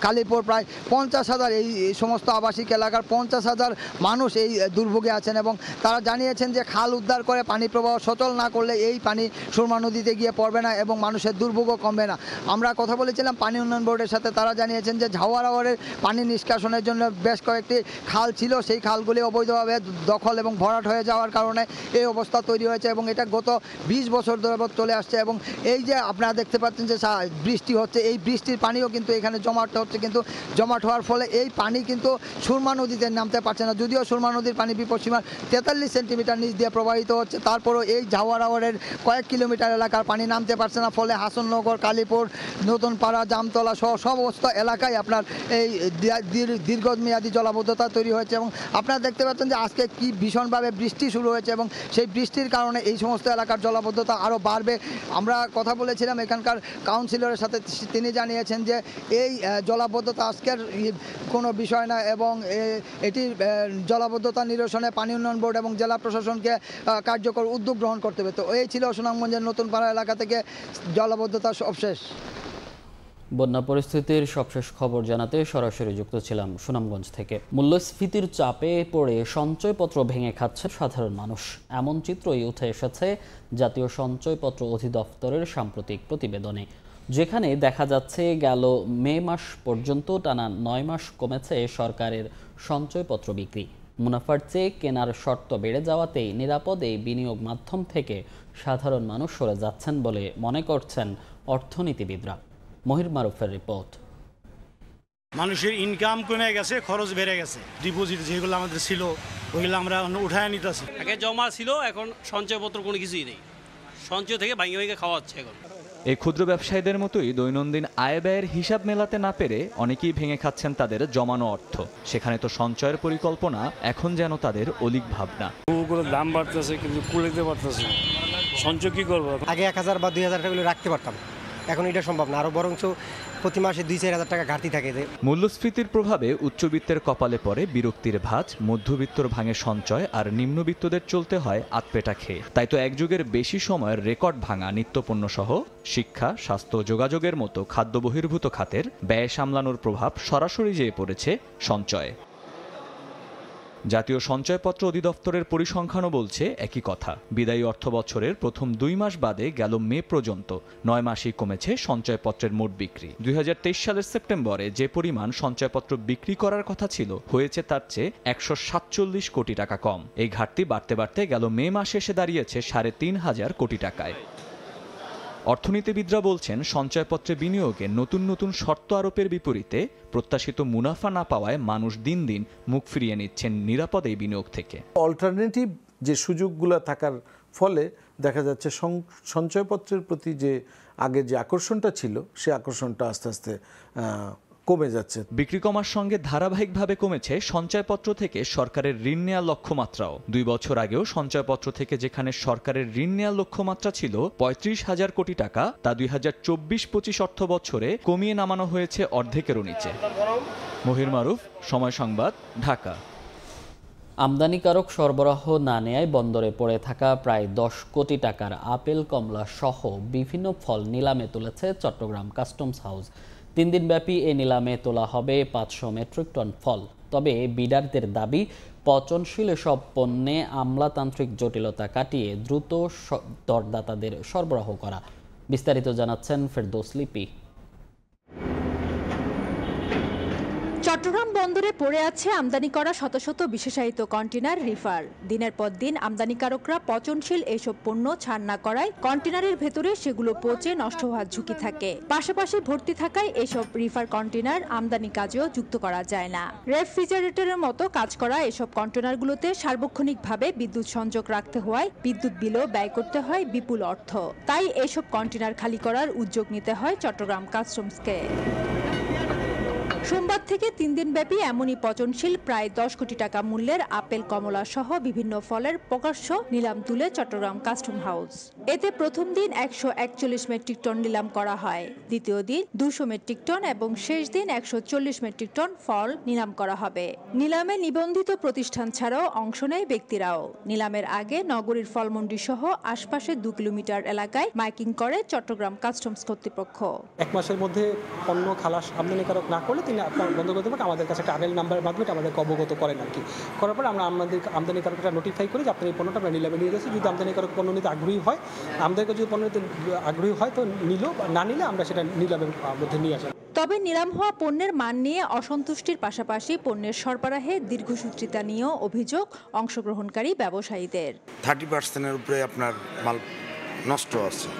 কালীপুর প্রায় 50,000 এই সমস্ত আবাসিক এলাকার 50,000 মানুষ এই দুর্ভোগে আছেন এবং তারা জানিয়েছেন যে খাল উদ্ধার করে পানি প্রবাহ সচল না করলে এই পানি সুরমা নদীতে গিয়ে পড়বে না এবং মানুষের দুর্ভোগও কমবে না। আমরা কথা বলেছিলাম পানি উন্নয়ন বোর্ডের সাথে, তারা জানিয়েছেন যে ঝাওয়ার হাওরের পানি নিষ্কাশনের জন্য বেশ কয়েকটি খাল ছিল, সেই খালগুলি অবৈধভাবে দখল এবং ভরাট হয়ে যাওয়ার কারণে এই অবস্থা তৈরি হয়েছে এবং এটা গত 20 বছর ধরে চলে আসছে। এবং এই যে আপনারা দেখতে পাচ্ছেন যে বৃষ্টি হচ্ছে, এই বৃষ্টির পানিও কিন্তু এখানে জমাট হচ্ছে, কিন্তু জমাট হওয়ার ফলে এই পানি কিন্তু সুরমা নদীতে নামতে পারছে না। যদিও সুরমা নদীর পানি বিপদসীমার 43 সেন্টিমিটার নিচ দিয়ে প্রবাহিত হচ্ছে, তারপরও এই ঝাওয়ার হাওরের কয়েক কিলোমিটার এলাকার পানি নামতে পারছে না। ফলে হাসননগর, কালীপুর, নতুন পাড়া, জামতলা সহ সমস্ত এলাকায় আপনার এই দীর্ঘমেয়াদী জলাবদ্ধতা তৈরি হয়েছে এবং আপনারা দেখতে পাচ্ছেন যে আজকে কি ভীষণভাবে বৃষ্টি শুরু হয়েছে এবং সেই বৃষ্টির কারণে এই সমস্ত এলাকার জলাবদ্ধতা আরও বাড়বে। আমরা কথা বলেছিলাম এখানকার কাউন্সিলরের সাথে, তিনি জানিয়েছেন যে এই জলাবদ্ধতা আজকের কোনো বিষয় না এবং এটি জলাবদ্ধতা নিরসনে পানি উন্নয়ন বোর্ড এবং জেলা প্রশাসনকে কার্যকর উদ্যোগ গ্রহণ করতে হবে। তো এই ছিল সুনামগঞ্জের নতুন পাড়া এলাকা থেকে জলাবদ্ধতা সবশেষ। বন্যা পরিস্থিতির সবশেষ খবর জানাতে সরাসরি যুক্ত ছিলাম সুনামগঞ্জ থেকে। মূল্যস্ফীতির চাপে পড়ে সঞ্চয়পত্র ভেঙে খাচ্ছে সাধারণ মানুষ, এমন চিত্রই উঠে এসেছে জাতীয় সঞ্চয়পত্র অধিদপ্তরের সাম্প্রতিক প্রতিবেদনে, যেখানে দেখা যাচ্ছে গেল মে মাস পর্যন্ত টানা 9 মাস কমেছে সরকারের সঞ্চয়পত্র বিক্রি। মুনাফার চেয়ে কেনার শর্ত বেড়ে যাওয়াতেই নিরাপদ এই বিনিয়োগ মাধ্যম থেকে সাধারণ মানুষ সরে যাচ্ছেন বলে মনে করছেন অর্থনীতিবিদরা। মহির মারুফের রিপোর্ট। মানুষের ইনকাম কমে গেছে, খরচ বেড়ে গেছে, ডিপোজিট যেগুলো আমাদের ছিল ওইগুলো আমরা উঠায় নিতেছি। আগে জমা ছিল, এখন সঞ্চয়পত্র কোনো কিছুই নেই, সঞ্চয় থেকে ভাঙে ভাঙে খাওয়া হচ্ছে। এখন এই ক্ষুদ্র ব্যবসায়ীদের মতোই দৈনন্দিন আয় ব্যয়ের হিসাব মেলাতে না পেরে অনেকেই ভেঙে খাচ্ছেন তাদের জমানো অর্থ। সেখানে তো সঞ্চয়ের পরিকল্পনা এখন যেন তাদের অলিক ভাবনা। দাম বাড়তেছে কিন্তু কুলাইতে পারতেছে, সঞ্চয় কি করবো? আগে 1000 বা 2000 টাকা রাখতে পারতাম, এখন এটা সম্ভব না, আরো বরঞ্চ প্রতি মাসে 2-4 হাজার টাকা ঘাটতি থাকে। মূল্যস্ফীতির প্রভাবে উচ্চবিত্তের কপালে পড়ে বিরক্তির ভাঁজ, মধ্যবিত্তর ভাঙে সঞ্চয়, আর নিম্নবিত্তদের চলতে হয় আতপেটা খেয়ে। তাই তো এক যুগের বেশি সময়ের রেকর্ড ভাঙা নিত্যপণ্য সহ শিক্ষা, স্বাস্থ্য, যোগাযোগের মতো খাদ্য বহির্ভূত খাতের ব্যয় সামলানোর প্রভাব সরাসরি যেয়ে পড়েছে সঞ্চয়ে। জাতীয় সঞ্চয়পত্র অধিদপ্তরের পরিসংখ্যানও বলছে একই কথা। বিদায়ী অর্থ বছরের প্রথম 2 মাস বাদে গেল মে পর্যন্ত 9 মাসেই কমেছে সঞ্চয়পত্রের মোট বিক্রি। 2023 সালের সেপ্টেম্বরে যে পরিমাণ সঞ্চয়পত্র বিক্রি করার কথা ছিল হয়েছে তার চেয়ে 147 কোটি টাকা কম। এই ঘাটতি বাড়তে বাড়তে গেল মে মাসে এসে দাঁড়িয়েছে 3,500 কোটি টাকায়। অর্থনীতিবিদরা বলছেন সঞ্চয়পত্রে বিনিয়োগে নতুন নতুন শর্ত আরোপের বিপরীতে প্রত্যাশিত মুনাফা না পাওয়ায় মানুষ দিন দিন মুখ ফিরিয়ে নিচ্ছেন নিরাপদ এই বিনিয়োগ থেকে। অল্টারনেটিভ যে সুযোগগুলো থাকার ফলে দেখা যাচ্ছে সঞ্চয়পত্রের প্রতি যে আগে যে আকর্ষণটা ছিল সে আকর্ষণটা আস্তে আস্তে কমে যাচ্ছে। বিক্রি কমার সঙ্গে ধারাবাহিকভাবে কমেছে সঞ্চয়পত্র থেকে সরকারের ঋণ নেওয়ার লক্ষ্যমাত্রাও। 2 বছর আগেও সঞ্চয়পত্র থেকে যেখানে সরকারের ঋণ নেওয়ার লক্ষ্যমাত্রা ছিল 35,000 কোটি টাকা, তা 2024-25 অর্থ বছরে কমিয়ে নামানো হয়েছে অর্ধেকেরও নিচে। মহির মারুফ, সময় সংবাদ, ঢাকা। আমদানিকারক সরবরাহ না নেয়ায় বন্দরে পড়ে থাকা প্রায় 10 কোটি টাকার আপেল, কমলা সহ বিভিন্ন ফল নিলামে তুলেছে চট্টগ্রাম কাস্টমস হাউস। 3 দিনব্যাপী এ নিলামে তোলা হবে 500 মেট্রিক টন ফল। তবে বিডারদের দাবি, পচনশীল এসব পণ্যে আমলাতান্ত্রিক জটিলতা কাটিয়ে দ্রুত দরদাতাদের সরবরাহ করা। বিস্তারিত জানাচ্ছেন ফেরদৌস লিপি। চট্টগ্রাম বন্দরে পড়ে আছে আমদানি করা শত শত বিশেষায়িত কন্টেনার রিফার। দিনের পর দিন আমদানিকারকরা পচনশীল এসব পণ্য ছাড় না করায় কন্টেনারের ভেতরে সেগুলো পচে নষ্ট হওয়ার ঝুঁকি থাকে। পাশাপাশি ভর্তি থাকায় এসব রিফার কন্টেনার আমদানি কাজেও যুক্ত করা যায় না। রেফ্রিজারেটরের মতো কাজ করা এসব কন্টেনারগুলোতে সার্বক্ষণিকভাবে বিদ্যুৎ সংযোগ রাখতে হওয়ায় বিদ্যুৎ বিলও ব্যয় করতে হয় বিপুল অর্থ। তাই এসব কন্টেনার খালি করার উদ্যোগ নিতে হয় চট্টগ্রাম কাস্টমসকে। সোমবার থেকে 3 দিনব্যাপী এমনই পচনশীল প্রায় 10 কোটি টাকা মূল্যের আপেল, কমলা সহ বিভিন্ন ফলের প্রকাশ্য নিলাম তুলে চট্টগ্রাম কাস্টম হাউস। এতে প্রথম দিন 141 মেট্রিক টন নিলাম করা হয়, দ্বিতীয় দিন 200 মেট্রিক টন এবং শেষ দিন 140 মেট্রিক টন ফল নিলাম করা হবে। নিলামে নিবন্ধিত প্রতিষ্ঠান ছাড়াও অংশ নেয় ব্যক্তিরাও। নিলামের আগে নগরীর ফলমন্ডি সহ আশপাশের 2 কিলোমিটার এলাকায় মাইকিং করে চট্টগ্রাম কাস্টমস কর্তৃপক্ষ। 1 মাসের মধ্যে পণ্য খালাস আমদানিকারক না করলে বন্ধ করতে পারে, আমাদের কাছে একটা আবেল নাম্বারের মাধ্যমে আমাদেরকে অবগত করেন আর কি। করার পর আমরা আমাদের আমদানিকারকটা নোটিফাই করি যে আপনার এই পণ্যটা আমরা নিলামে নিয়ে যাচ্ছি। যদি আমদানিকারক পণ্য নিতে আগ্রহী হয়, আমাদেরকে যদি পণ্য নিতে আগ্রহী হয় তো নিল, না নিলে আমরা সেটা নিলামের মধ্যে নিয়ে আসি। তবে নিলাম হওয়া পণ্যের মান নিয়ে অসন্তুষ্টির পাশাপাশি পণ্যের সরবরাহে দীর্ঘসূত্রিতা নিয়েও অভিযোগ অংশগ্রহণকারী ব্যবসায়ীদের। 30% উপরে আপনার মাল নষ্ট আছে।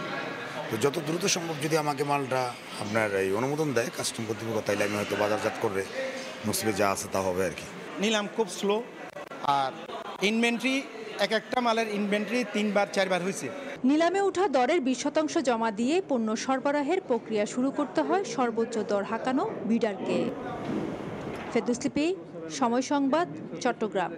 তো যত দ্রুত সম্ভব যদি আমাকে মালটা আপনার এই অনুমোদন দেয় কাস্টম কর্তৃপক্ষ, তাইলে আমি হয়তো বাজারজাত করে নসিবে যা আছে তা হবে আর কি। নিলাম খুব স্লো, আর ইনভেন্টরি একটা মালের ইনভেন্টরি 3-4 বার হয়েছে। নিলামে ওঠা দরের 20% জমা দিয়ে পণ্য সরবরাহের প্রক্রিয়া শুরু করতে হয় সর্বোচ্চ দর হাঁকানো বিডারকে। ফেরদৌস লিপি, সময় সংবাদ, চট্টগ্রাম।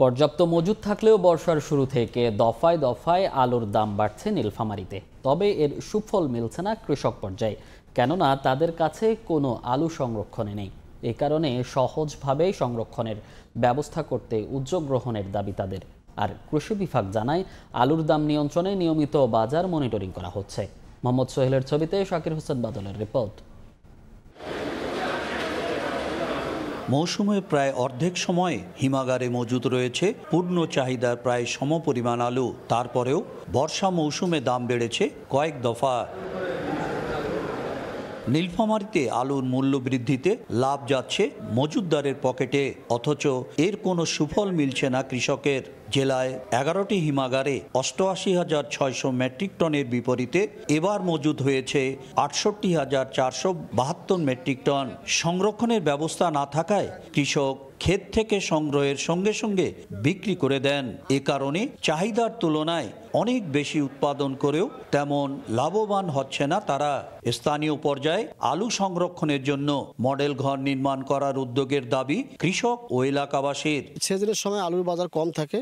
পর্যাপ্ত মজুদ থাকলেও বর্ষার শুরু থেকে দফায় দফায় আলুর দাম বাড়ছে নীলফামারীতে। তবে এর সুফল মিলছে না কৃষক পর্যায়ে, কেননা তাদের কাছে কোনো আলু সংরক্ষণে নেই। এ কারণে সহজভাবে সংরক্ষণের ব্যবস্থা করতে উদ্যোগ গ্রহণের দাবি তাদের। আর কৃষি বিভাগ জানায়, আলুর দাম নিয়ন্ত্রণে নিয়মিত বাজার মনিটরিং করা হচ্ছে। মোহাম্মদ সোহেলের ছবিতে শাকির হোসেন বাদলের রিপোর্ট। মৌসুমের প্রায় অর্ধেক সময়ে হিমাগারে মজুদ রয়েছে পূর্ণ চাহিদার প্রায় সমপরিমাণ আলু। তারপরেও বর্ষা মৌসুমে দাম বেড়েছে কয়েক দফা। নীলফামারীতে আলুর মূল্য বৃদ্ধিতে লাভ যাচ্ছে মজুতদারের পকেটে, অথচ এর কোনো সুফল মিলছে না কৃষকের। জেলায় 11টি হিমাগারে 88,600 মেট্রিক টনের বিপরীতে এবার মজুদ হয়েছে 68,472 মেট্রিক টন। সংরক্ষণের ব্যবস্থা না থাকায় কৃষক ক্ষেত থেকে সংগ্রহের সঙ্গে সঙ্গে বিক্রি করে দেন। এ কারণে চাহিদার তুলনায় অনেক বেশি উৎপাদন করেও তেমন লাভবান হচ্ছে না তারা। স্থানীয় পর্যায়ে আলু সংরক্ষণের জন্য মডেল ঘর নির্মাণ করার উদ্যোগের দাবি কৃষক ও এলাকাবাসীর। সিজনের সময় আলুর বাজার কম থাকে,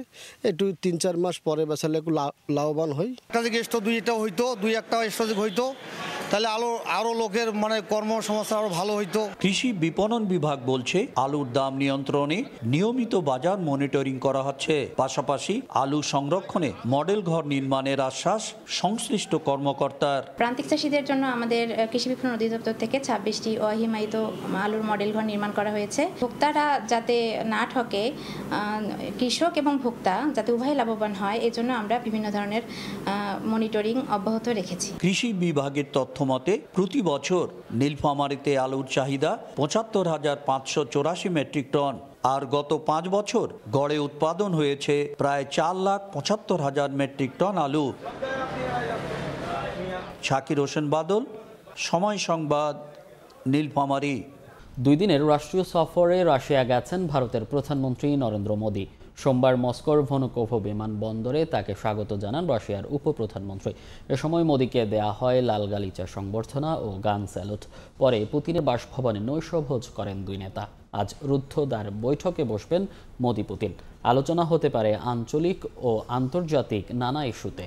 একটু 3-4 মাস পরে বেচালে একটু লাভবান হয়। একটা দিকে এক্সট্রা 2টা হইতো, 2-1টা এক্সট্রা হইতো, তাহলে আরো লোকের কর্মসংস্থান আরো ভালো হইতো। কৃষি বিপণন বিভাগ বলছে আলুর দাম নিয়ন্ত্রণে নিয়মিত বাজার মনিটরিং করা হচ্ছে। পাশাপাশি আলু সংরক্ষণে মডেল ঘর নির্মাণের আশ্বাস সংশ্লিষ্ট কর্মকর্তার। প্রান্তিক চাষীদের জন্য আমাদের কৃষি বিপণন অধিদপ্তর থেকে 26টি অহিমায়িত আলুর মডেল ঘর নির্মাণ করা হয়েছে। ভোক্তারা যাতে না ঠকে, কৃষক এবং ভোক্তা যাতে উভয় লাভবান হয়, এজন্য আমরা বিভিন্ন ধরনের মনিটরিং অব্যাহত রেখেছি। কৃষি বিভাগের তথ্য মতে প্রতি বছর নীলফামারীতে আলুর চাহিদা 75,584 মেট্রিক টন, আর গত 5 বছর গড়ে উৎপাদন হয়েছে প্রায় 4,75,000 মেট্রিক টন আলু। শাকির হোসেন বাদল, সময় সংবাদ, নীলফামারী। 2 দিনের রাষ্ট্রীয় সফরে রাশিয়া গেছেন ভারতের প্রধানমন্ত্রী নরেন্দ্র মোদী। সোমবার মস্কোর ভনুকোভো বিমানবন্দরে তাকে স্বাগত জানান রাশিয়ার উপপ্রধানমন্ত্রী। এ সময় মোদিকে দেয়া হয় লাল গালিচা সংবর্ধনা ও গান স্যালুট। পরে পুতিনের বাসভবনে নৈশভোজ করেন দুই নেতা। আজ রুদ্ধদ্বার বৈঠকে বসবেন মোদি পুতিন। আলোচনা হতে পারে আঞ্চলিক ও আন্তর্জাতিক নানা ইস্যুতে।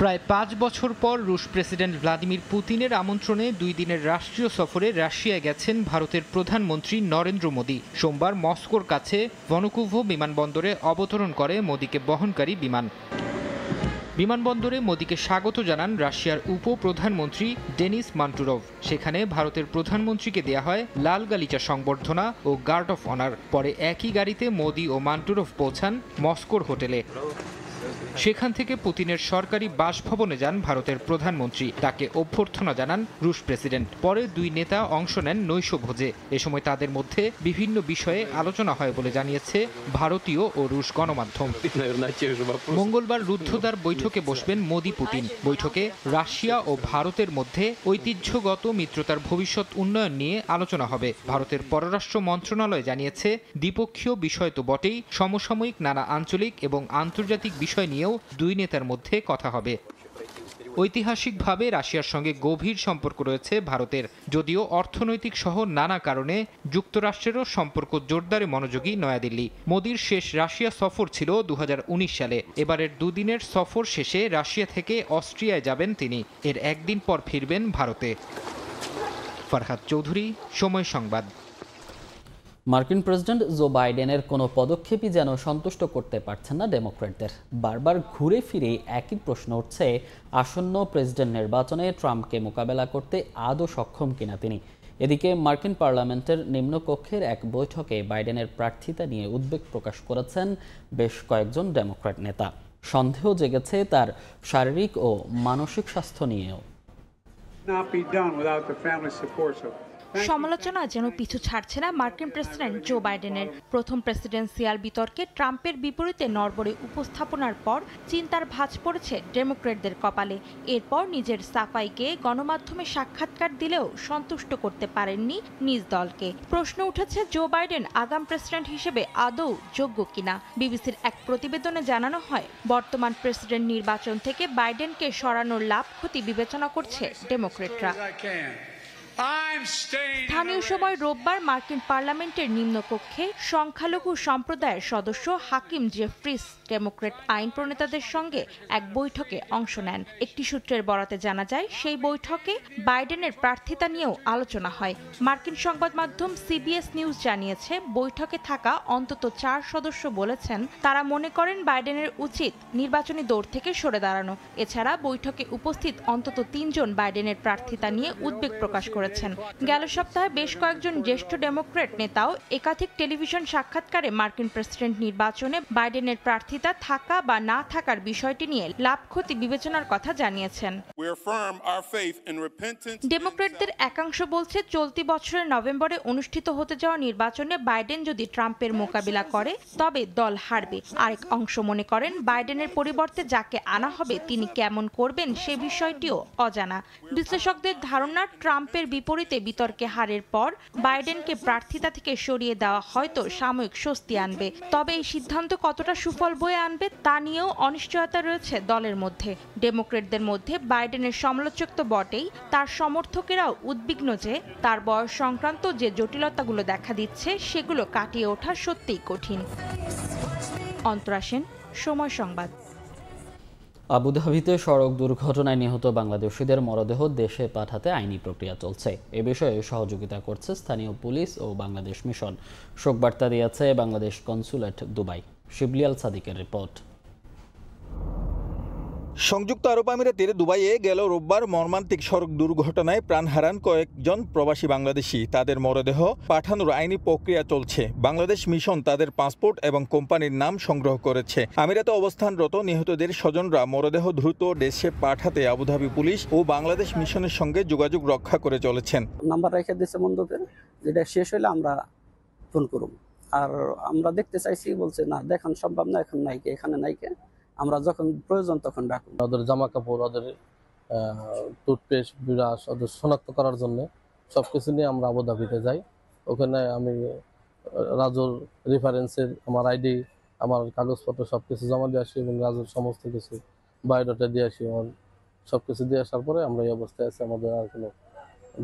প্রায় 5 বছর পর রুশ প্রেসিডেন্ট ভ্লাদিমির পুতিনের আমন্ত্রণে 2 দিনের রাষ্ট্রীয় সফরে রাশিয়ায় গেছেন ভারতের প্রধানমন্ত্রী নরেন্দ্র মোদি। সোমবার মস্কোর কাছে ভনুকোভো বিমানবন্দরে অবতরণ করে মোদিকে বহনকারী বিমান। বিমানবন্দরে মোদিকে স্বাগত জানান রাশিয়ার উপপ্রধানমন্ত্রী ডেনিস মান্টুরভ। সেখানে ভারতের প্রধানমন্ত্রীকে দেয়া হয় লাল গালিচা সংবর্ধনা ও গার্ড অফ অনার। পরে একই গাড়িতে মোদি ও মান্টুরভ পৌঁছান মস্কোর হোটেলে। সেখান থেকে পুতিনের সরকারি বাসভবনে যান ভারতের প্রধানমন্ত্রী। তাকে অভ্যর্থনা জানান রুশ প্রেসিডেন্ট। পরে দুই নেতা অংশ নেন নৈশভোজে। এ সময় তাদের মধ্যে বিভিন্ন বিষয়ে আলোচনা হয় বলে জানিয়েছে ভারতীয় ও রুশ গণমাধ্যম। মঙ্গলবার রুদ্ধদ্বার বৈঠকে বসবেন মোদি পুতিন। বৈঠকে রাশিয়া ও ভারতের মধ্যে ঐতিহ্যগত মিত্রতার ভবিষ্যৎ উন্নয়ন নিয়ে আলোচনা হবে। ভারতের পররাষ্ট্র মন্ত্রণালয় জানিয়েছে, দ্বিপক্ষীয় বিষয় তো বটেই, সমসাময়িক নানা আঞ্চলিক এবং আন্তর্জাতিক বিষয় নিয়েও দুই নেতার মধ্যে কথা হবে। ঐতিহাসিকভাবে রাশিয়ার সঙ্গে গভীর সম্পর্ক রয়েছে ভারতের, যদিও অর্থনৈতিক সহ নানা কারণে যুক্তরাষ্ট্রেরও সম্পর্ক জোরদারে মনোযোগী নয়াদিল্লি। মোদির শেষ রাশিয়া সফর ছিল 2019 সালে। এবারের 2 দিনের সফর শেষে রাশিয়া থেকে অস্ট্রিয়ায় যাবেন তিনি। এর একদিন পর ফিরবেন ভারতে। ফারহাদ চৌধুরী, সময় সংবাদ। মার্কিন প্রেসিডেন্ট জো বাইডেনের কোনো পদক্ষেপই যেন সন্তুষ্ট করতে পারছেন না ডেমোক্র্যাটদের। বারবার ঘুরে ফিরে একই প্রশ্ন উঠছে, আসন্ন প্রেসিডেন্ট নির্বাচনে ট্রাম্পকে মোকাবেলা করতে আদৌ সক্ষম কিনা তিনি। এদিকে মার্কিন পার্লামেন্টের নিম্নকক্ষের এক বৈঠকে বাইডেনের প্রার্থিতা নিয়ে উদ্বেগ প্রকাশ করেছেন বেশ কয়েকজন ডেমোক্র্যাট নেতা। সন্দেহ জেগেছে তার শারীরিক ও মানসিক স্বাস্থ্য নিয়েও। সমালোচনা যেন পিছু ছাড়ছে না মার্কিন প্রেসিডেন্ট জো বাইডেনের। প্রথম প্রেসিডেন্সিয়াল বিতর্কে ট্রাম্পের বিপরীতে নড়বড়ে উপস্থাপনার পর চিন্তার ভাঁজ পড়েছে ডেমোক্র্যাটদের কপালে। এরপর নিজের সাফাইকে গণমাধ্যমে সাক্ষাৎকার দিলেও সন্তুষ্ট করতে পারেননি নিজ দলকে। প্রশ্ন উঠেছে, জো বাইডেন আগাম প্রেসিডেন্ট হিসেবে আদৌ যোগ্য কিনা। বিবিসির এক প্রতিবেদনে জানানো হয়, বর্তমান প্রেসিডেন্ট নির্বাচন থেকে বাইডেনকে সরানোর লাভ ক্ষতি বিবেচনা করছে ডেমোক্র্যাটরা। স্থানীয় সময় রোববার মার্কিন পার্লামেন্টের নিম্নকক্ষে সংখ্যালঘু সম্প্রদায়ের সদস্য হাকিম জেফ্রিস ডেমোক্র্যাট আইন প্রণেতাদের সঙ্গে এক বৈঠকে অংশ নেন। একটি সূত্রের বরাতে জানা যায়, সেই বৈঠকে বাইডেনের প্রার্থিতা নিয়েও আলোচনা হয়। মার্কিন সংবাদ মাধ্যম সিবিএস নিউজ জানিয়েছে, বৈঠকে থাকা অন্তত 4 সদস্য বলেছেন তারা মনে করেন বাইডেনের উচিত নির্বাচনী দৌড় থেকে সরে দাঁড়ানো। এছাড়া বৈঠকে উপস্থিত অন্তত 3 জন বাইডেনের প্রার্থিতা নিয়ে উদ্বেগ প্রকাশ করেছেন। গেল সপ্তাহে বেশ কয়েকজন জ্যেষ্ঠ ডেমোক্র্যাট নেতাও একাধিক টেলিভিশন সাক্ষাৎকারে মার্কিন প্রেসিডেন্ট নির্বাচনে বাইডেনের প্রার্থিতা থাকা বা না থাকার বিষয়টি নিয়ে লাভ ক্ষতি বিবেচনার কথা জানিয়েছেন। ডেমোক্র্যাটদের একাংশ বলছে, চলতি বছরের নভেম্বরে অনুষ্ঠিত হতে যাওয়া নির্বাচনে বাইডেন যদি ট্রাম্পের মোকাবিলা করে তবে দল হারবে। আরেক অংশ মনে করেন, বাইডেনের পরিবর্তে যাকে আনা হবে তিনি কেমন করবেন সে বিষয়টিও অজানা। বিশ্লেষকদের ধারণা, ট্রাম্পের বিপরীতে বিতর্কে হারের পর বাইডেনকে প্রার্থিতা থেকে সরিয়ে দেওয়া হয়তো সাময়িক স্বস্তি আনবে। তবে এই সিদ্ধান্ত কতটা সুফল বয়ে আনবে তা নিয়েও অনিশ্চয়তা রয়েছে দলের মধ্যে। ডেমোক্র্যাটদের মধ্যে বাইডেনের সমালোচক তো বটেই, তার সমর্থকেরাও উদ্বিগ্ন যে তার বয়স সংক্রান্ত যে জটিলতাগুলো দেখা দিচ্ছে সেগুলো কাটিয়ে ওঠা সত্যিই কঠিন। অন্তরা সেন, সময় সংবাদ। আবুধাবিতে সড়ক দুর্ঘটনায় নিহত বাংলাদেশিদের মরদেহ দেশে পাঠাতে আইনি প্রক্রিয়া চলছে। এ বিষয়ে সহযোগিতা করছে স্থানীয় পুলিশ ও বাংলাদেশ মিশন। শোকবার্তা দিয়েছে বাংলাদেশ কনসুলেট দুবাই। শিবলিয়াল সাদিকের রিপোর্ট। সংযুক্ত আরব আমিরাতের দুবাইয়ে গেল রোববার মর্মান্তিক সড়ক দুর্ঘটনায় প্রাণ হারান কয়েকজন প্রবাসী বাংলাদেশি। তাদের মরদেহ পাঠানোর আইনি প্রক্রিয়া চলছে। বাংলাদেশ মিশন তাদের পাসপোর্ট এবং কোম্পানির নাম সংগ্রহ করেছে। আমিরাতে অবস্থানরত নিহতদের স্বজনরা মরদেহ দ্রুত দেশে পাঠাতে আবুধাবি পুলিশ ও বাংলাদেশ মিশনের সঙ্গে যোগাযোগ রক্ষা করে চলেছেন। নাম্বার রেখে দিয়েছে বন্ধুদের, যেটা শেষ হলে আমরা ফোন করব। আর আমরা দেখতে চাইছি, বলছে না দেখান সম্ভব না, এখন নাইকে, এখানে নাইকে, আমরা যখন প্রয়োজন তখন ডাকুন। ওদের জামা কাপড়, ওদের টুথপেস্ট, বিরাস, ওদের শনাক্ত করার জন্য সবকিছু নিয়ে আমরা আবুধাবিতে যাই। ওখানে আমি রাজুর রেফারেন্সের আমার আইডি, আমার কাগজপত্র সব কিছু জমা দিয়ে আসি এবং রাজুর সমস্ত কিছু বায়োডাটা দিয়ে আসি। আমার সব কিছু দিয়ে আসার পরে আমরা এই অবস্থায় আছি, আমাদের আর কোনো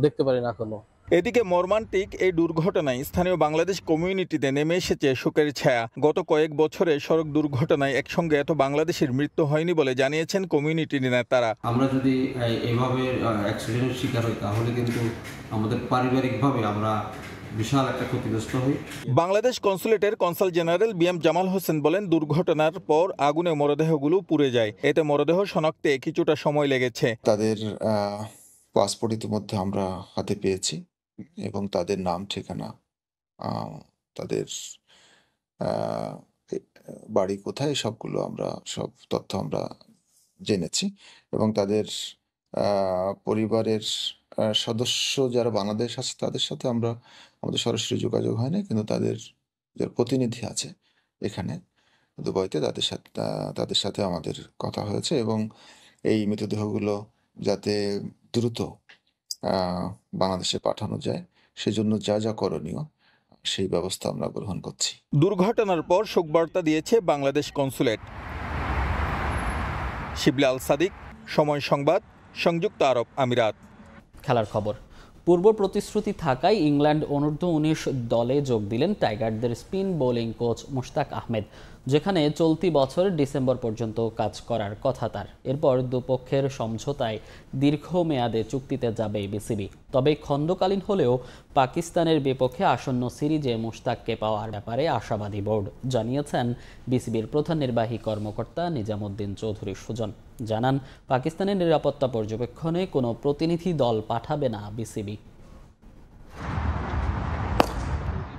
দেখতে পারি না এখনো। এদিকে মর্মান্তিক এই দুর্ঘটনায় স্থানীয় বাংলাদেশ কমিউনিটিতে নেমে এসেছে শোকের ছায়া। গত কয়েক বছরে সড়ক দুর্ঘটনায় একসঙ্গে এত বাংলাদেশের মৃত্যু হয়নি বলে জানিয়েছেন কমিউনিটির নেতারা। আমরা যদি এভাবে অ্যাক্সিডেন্টের শিকার হই তাহলে কিন্তু আমাদের পারিবারিকভাবে আমরা বিশাল একটা ক্ষতিগ্রস্ত হই। বাংলাদেশ কনসুলেটের consul general BM Jamal Hossain বলেন, দুর্ঘটনার পর আগুনে মরদেহগুলো পুড়ে যায়। এতে মরদেহ শনাক্তে কিছুটা সময় লেগেছে। তাদের পাসপোর্ট ইতিমধ্যে আমরা হাতে পেয়েছি এবং তাদের নাম, ঠিকানা, তাদের বাড়ি কোথায়, সবগুলো আমরা সব তথ্য আমরা জেনেছি এবং তাদের পরিবারের সদস্য যারা বাংলাদেশ আছে তাদের সাথে আমাদের সরাসরি যোগাযোগ হয় না, কিন্তু তাদের যারা প্রতিনিধি আছে এখানে দুবাইতে তাদের সাথে আমাদের কথা হয়েছে এবং এই মৃতদেহগুলো যাতে দ্রুত বাংলাদেশে পাঠানো যায় সেজন্য যা যা করণীয় সেই ব্যবস্থা আমরা গ্রহণ করছি। দুর্ঘটনার পর শোকবার্তা দিয়েছে বাংলাদেশ কনসুলেট। শিবলি আল সাদিক, সময় সংবাদ, সংযুক্ত আরব আমিরাত। খেলার খবর। পূর্ব প্রতিশ্রুতি থাকায় ইংল্যান্ড অনূর্ধ্ব-19 দলে যোগ দিলেন টাইগারদের spin bowling coach Mushtaq Ahmed, যেখানে চলতি বছর ডিসেম্বর পর্যন্ত কাজ করার কথা তার। এরপর দুপক্ষের সমঝোতায় দীর্ঘমেয়াদে চুক্তিতে যাবে বিসিবি। তবে খণ্ডকালীন হলেও পাকিস্তানের বিপক্ষে আসন্ন সিরিজে মুশতাককে পাওয়ার ব্যাপারে আশাবাদী বোর্ড, জানিয়েছেন বিসিবির প্রধান নির্বাহী কর্মকর্তা নিজামুদ্দিন চৌধুরী সুজন। জানান, পাকিস্তানের নিরাপত্তা পর্যবেক্ষণে কোনো প্রতিনিধি দল পাঠাবে না বিসিবি।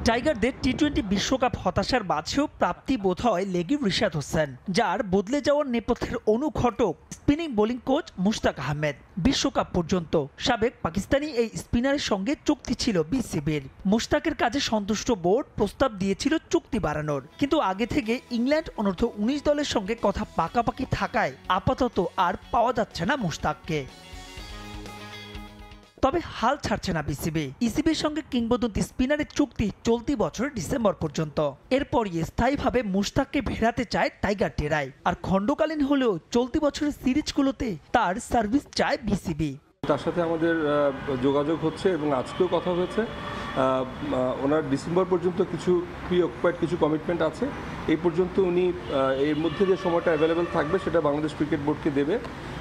টাইগারদের টি-20 বিশ্বকাপ হতাশার মাঝেও প্রাপ্তি বোধ হয় লেগি রিশাদ হোসেন, যার বদলে যাওয়ার নেপথ্যের অনুঘটক spinning bowling coach Mushtaq Ahmed. বিশ্বকাপ পর্যন্ত সাবেক পাকিস্তানি এই স্পিনারের সঙ্গে চুক্তি ছিল বিসিবির। মুশতাকের কাজে সন্তুষ্ট বোর্ড প্রস্তাব দিয়েছিল চুক্তি বাড়ানোর, কিন্তু আগে থেকে ইংল্যান্ড অনূর্ধ্ব-19 দলের সঙ্গে কথা পাকাপাকি থাকায় আপাতত আর পাওয়া যাচ্ছে না মুশতাককে। তবে হাল ছাড়ছে না বিসিবি। ইসিবির সঙ্গে কিংবদন্তি স্পিনারের চুক্তি চলতি বছর ডিসেম্বর পর্যন্ত। এরপরই স্থায়ীভাবে মুশতাককে ফেরাতে চায় টাইগার টেরাই। আর খণ্ডকালীন হলেও চলতি বছরের সিরিজগুলোতে তার সার্ভিস চায় বিসিবি। তার সাথে আমাদের যোগাযোগ হচ্ছে এবং আজকেও কথা হয়েছে। ওনার ডিসেম্বর পর্যন্ত কিছু প্রি অকুপাইড কিছু কমিটমেন্ট আছে। এই পর্যন্ত উনি এর মধ্যে যে সময়টা অ্যাভেলেবেল থাকবে সেটা বাংলাদেশ ক্রিকেট বোর্ডকে দেবে।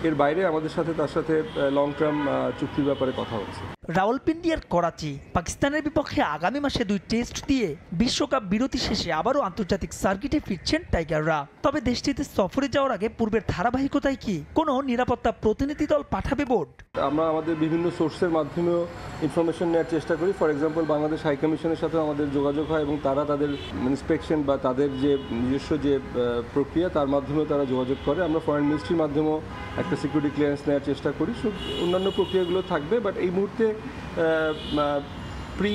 এর বাইরে আমাদের সাথে তার সাথে লং টার্ম চুক্তির ব্যাপারে কথা হচ্ছে। রাওয়ালপিন্ডি আর করাচি পাকিস্তানের বিপক্ষে আগামী মাসে 2 টেস্ট দিয়ে বিশ্বকাপ বিরতি শেষে আবারও আন্তর্জাতিক সার্কিটে ফিরছেন টাইগাররা। তবে দেশটিতে সফরে যাওয়ার আগে পূর্বের ধারাবাহিকতায় কি কোনো নিরাপত্তা প্রতিনিধি দল পাঠাবে বোর্ড? আমরা আমাদের বিভিন্ন সোর্সের মাধ্যমেও ইনফরমেশন নেওয়ার চেষ্টা করি। ফর এক্সাম্পল, বাংলাদেশ হাই কমিশনের সাথে আমাদের যোগাযোগ হয় এবং তারা তাদের ইন্সপেকশন বা তাদের যে নিজস্ব যে প্রক্রিয়া তার মাধ্যমেও তারা যোগাযোগ করে। আমরা ফরেন মিনিস্ট্রির মাধ্যমেও একটা সিকিউরিটি ক্লিয়ারেন্স নেওয়ার চেষ্টা করি। সব অন্যান্য প্রক্রিয়াগুলো থাকবে, বাট এই মুহূর্তে প্রি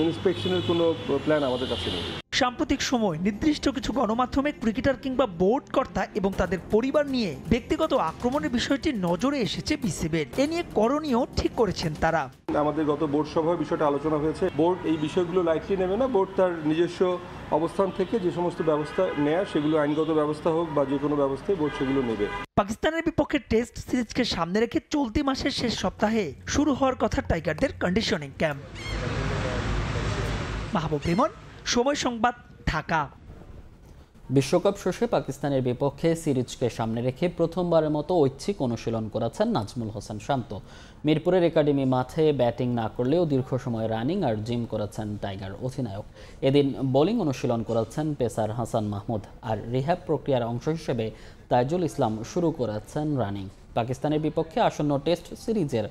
ইন্সপেকশনের কোনো প্ল্যান আমাদের কাছে নেই। সাম্প্রতিক সময় নির্দিষ্ট কিছু গণমাধ্যমে ক্রিকেটার কিংবা বোর্ড কর্তা এবং তাদের পরিবার নিয়ে ব্যক্তিগত আক্রমণের বিষয়টি নজরে এসেছে বিসিবির। এ নিয়ে করণীয় ঠিক করেছেন তারা। আমাদের গত বোর্ড সভায় বিষয়টা আলোচনা হয়েছে। বোর্ড এই বিষয়গুলো লাইটলি নেবে না। বোর্ড তার নিজস্ব অবস্থান থেকে যে সমস্ত ব্যবস্থা নেয়া, সেগুলো আইনগত ব্যবস্থা হোক বা যে কোনো ব্যবস্থায় বোর্ড সেগুলো নেবে। পাকিস্তানের বিপক্ষে টেস্ট সিরিজকে সামনে রেখে চলতি মাসের শেষ সপ্তাহে শুরু হওয়ার কথা টাইগারদের কন্ডিশনিং ক্যাম্প। মাহবুব রিমন, সময় সংবাদ, ঢাকা। বিশ্বকাপ শেষে পাকিস্তানের বিপক্ষে সিরিজকে সামনে রেখে প্রথমবারের মতো ঐচ্ছিক অনুশীলন করেছেন নাজমুল হোসেন শান্ত। মিরপুরের একাডেমি মাঠে ব্যাটিং না করলেও দীর্ঘ সময় রানিং আর জিম করেছেন টাইগার অধিনায়ক। এদিন বোলিং অনুশীলন করেছেন পেসার হাসান মাহমুদ, আর রিহ্যাব প্রক্রিয়ার অংশ হিসেবে তাইজুল ইসলাম শুরু করেছেন রানিং। পাকিস্তানের বিপক্ষে আসন্ন টেস্ট সিরিজের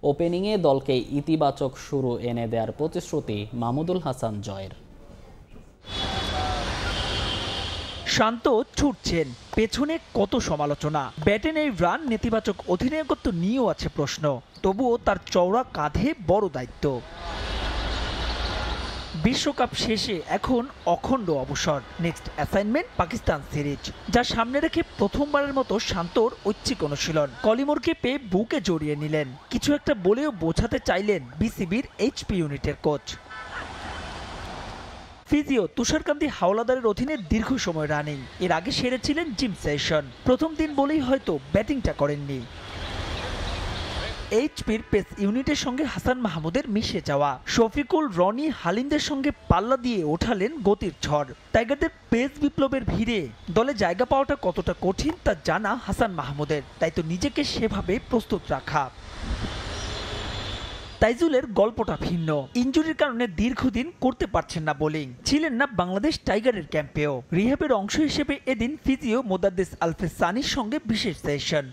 ওপেনিংয়ে দলকে ইতিবাচক শুরু এনে দেওয়ার প্রতিশ্রুতি মাহমুদুল হাসান জয়ের। শান্ত ছুটছেন, পেছনে কত সমালোচনা। ব্যাটে নেই রান, নেতিবাচক অধিনায়কত্ব নিয়েও আছে প্রশ্ন। তবুও তার চওড়া কাঁধে বড় দায়িত্ব। বিশ্বকাপ শেষে এখন অখণ্ড অবসর। নেক্সট অ্যাসাইনমেন্ট পাকিস্তান সিরিজ, যা সামনে রেখে প্রথমবারের মতো শান্তর ঐচ্ছিক অনুশীলন। কলিমোরকে পেয়ে বুকে জড়িয়ে নিলেন। কিছু একটা বলেও বোঝাতে চাইলেন বিসিবির এইচপি ইউনিটের কোচ। ফিজিও তুষারকান্তি হাওলাদারের অধীনে দীর্ঘ সময় রানিং। এর আগে সেরেছিলেন জিম সেশন। প্রথম দিন বলেই হয়তো ব্যাটিংটা করেননি। এইচপির পেস ইউনিটের সঙ্গে হাসান মাহমুদের মিশে যাওয়া, শফিকুল, রনি, হালিমদের সঙ্গে পাল্লা দিয়ে ওঠালেন গতির ঝড়। টাইগারদের পেস বিপ্লবের ভিড়ে দলে জায়গা পাওয়াটা কতটা কঠিন তা জানা হাসান মাহমুদের, তাই তো নিজেকে সেভাবে প্রস্তুত রাখা। তাইজুলের গল্পটা ভিন্ন। ইনজুরির কারণে দীর্ঘদিন করতে পারছেন না বোলিং, ছিলেন না বাংলাদেশ টাইগারের ক্যাম্পেও। রিহ্যাবের অংশ হিসেবে এদিন ফিজিও মোদাদ্দেস আলফেজ সানির সঙ্গে বিশেষ সেশন।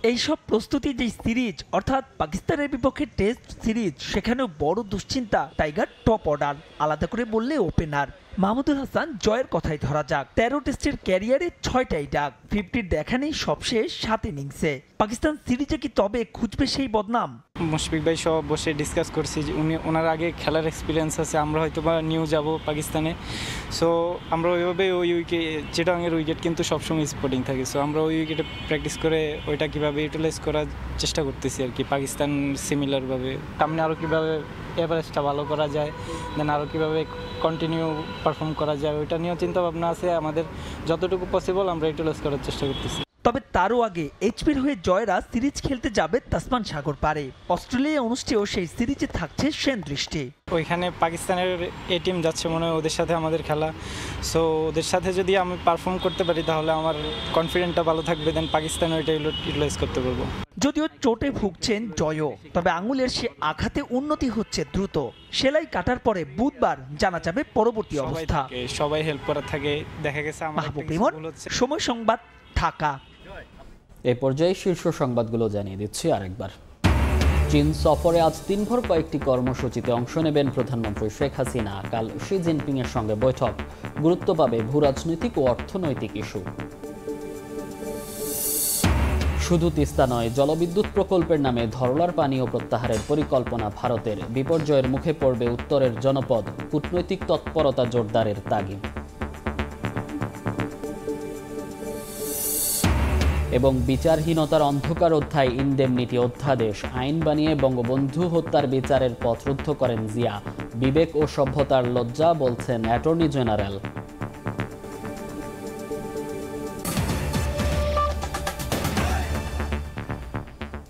এইসব প্রস্তুতি যে সিরিজ অর্থাৎ পাকিস্তানের বিপক্ষে টেস্ট সিরিজ, সেখানেও বড় দুশ্চিন্তা টাইগার টপ অর্ডার, আলাদা করে বললে ওপেনার। মাহমুদুল হাসান জয়ের কথাই ধরা যাক। 13 টেস্টের ক্যারিয়ারে 6টাই ডাক, 50-র দেখা নেই সবশেষ 7 ইনিংসে। পাকিস্তান সিরিজে কি তবে খুঁজবে সেই বদনাম? মুশফিক ভাই সব বসে ডিসকাস করছি, ওনার আগে খেলার এক্সপিরিয়েন্স আছে, আমরা হয়তো বা নিউ যাব পাকিস্তানে। সো আমরা ওইভাবে ওই চিটাগাংয়ের উইকেট কিন্তু সবসময় স্পোর্টিং থাকে, সো আমরা ওই উইকেটে প্র্যাকটিস করে ওইটা কীভাবে ইউটিলাইজ করার চেষ্টা করতেছি আর কি। পাকিস্তান সিমিলারভাবে সামনে আরও কীভাবে এভারেজটা ভালো করা যায়, দেন আরও কীভাবে কন্টিনিউ পারফর্ম করা যায়, ওইটা নিয়েও চিন্তা ভাবনা আছে আমাদের। যতটুকু পসিবল আমরা ইউটিলাইজ করার চেষ্টা করতেছি। তবে তারও আগে এইচপির হয়ে জয়রা সিরিজ খেলতে যাবে তাসমান সাগর পারে। অস্ট্রেলিয়া অনুষ্ঠেয় সেই সিরিজে থাকছে সেন দৃষ্টি। ওইখানে পাকিস্তানের এ টিম যাচ্ছে মনে হয়, ওদের সাথে আমাদের খেলা। সো ওদের সাথে যদি আমি পারফর্ম করতে পারি তাহলে আমার কনফিডেন্টটা ভালো থাকবে, দেন পাকিস্তান ওইটা ইউটিলাইজ করতে পারবো। যদিও চোটে ভুগছেন জয়ও, তবে আঙুলের সে আঘাতে উন্নতি হচ্ছে দ্রুত। সেলাই কাটার পরে বুধবার জানা যাবে পরবর্তী অবস্থা। সবাই হেল্প করা থাকে, দেখা গেছে মাহবুব ইমন, সময় সংবাদ, ঢাকা। এই পর্যায়ে শীর্ষ সংবাদগুলো জানিয়ে দিচ্ছি আরেকবার। চীন সফরে আজ দিনভর কয়েকটি কর্মসূচিতে অংশ নেবেন প্রধানমন্ত্রী শেখ হাসিনা। কাল শি জিনপিং এর সঙ্গে বৈঠক, গুরুত্ব পাবে ভূরাজনৈতিক ও অর্থনৈতিক ইস্যু। শুধু তিস্তা নয়, জলবিদ্যুৎ প্রকল্পের নামে ধরলার পানীয় প্রত্যাহারের পরিকল্পনা ভারতের। বিপর্যয়ের মুখে পড়বে উত্তরের জনপদ, কূটনৈতিক তৎপরতা জোরদারের তাগিদ। এবং বিচারহীনতার অন্ধকার অধ্যায় ইনডেমনিটি অধ্যাদেশ, আইন বানিয়ে বঙ্গবন্ধু হত্যার বিচারের পথ রুদ্ধ করেন জিয়া। বিবেক ও সভ্যতার লজ্জা, বলছেন অ্যাটর্নি জেনারেল।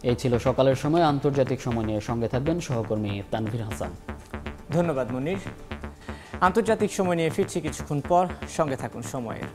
এই ছিল সকালের সময়। আন্তর্জাতিক সময় নিয়ে সঙ্গে থাকবেন সহকর্মী তানভীর হাসান। ধন্যবাদ মনির। আন্তর্জাতিক সময় নিয়ে ফিরছি কিছুক্ষণ পর, সঙ্গে থাকুন সময়ের।